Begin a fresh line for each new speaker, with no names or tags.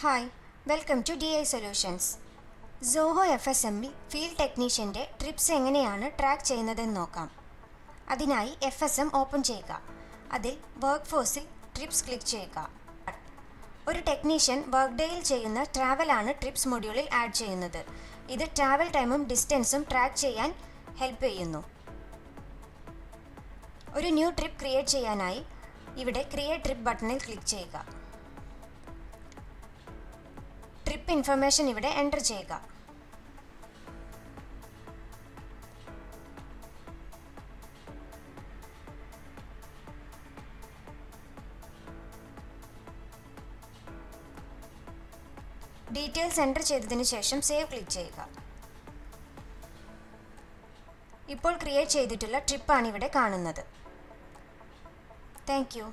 Hi, welcome to DI solutions. Zoho FSMൽ field ടെക്നീഷ്യൻ്റെ trips എങ്ങനെയാണ് ട്രാക്ക് ചെയ്യുന്നതെന്ന് നോക്കാം. അതിനായി FSM ഓപ്പൺ ചെയ്യുക. അതിൽ വർക്ക് ഫോഴ്സിൽ ട്രിപ്സ് ക്ലിക്ക് ചെയ്യുക. ഒരു ടെക്നീഷ്യൻ വർക്ക് ഡേയിൽ ചെയ്യുന്ന ട്രാവലാണ് ട്രിപ്സ് മൊഡ്യൂളിൽ ആഡ് ചെയ്യുന്നത്. ഇത് ട്രാവൽ ടൈമും ഡിസ്റ്റൻസും ട്രാക്ക് ചെയ്യാൻ ഹെൽപ്പ് ചെയ്യുന്നു. ഒരു ന്യൂ ട്രിപ്പ് ക്രിയേറ്റ് ചെയ്യാനായി ഇവിടെ ക്രിയേറ്റ് ട്രിപ്പ് ബട്ടണിൽ ക്ലിക്ക് ചെയ്യുക. ട്രിപ്പ് ഇൻഫർമേഷൻ ഇവിടെ എൻ്റർ ചെയ്യുക. ഡീറ്റെയിൽസ് എൻ്റർ ചെയ്തതിനു ശേഷം സേവ് ക്ലിക്ക് ചെയ്യുക. ഇപ്പോൾ ക്രിയേറ്റ് ചെയ്തിട്ടുള്ള ട്രിപ്പാണ് ഇവിടെ കാണുന്നത്. Thank you.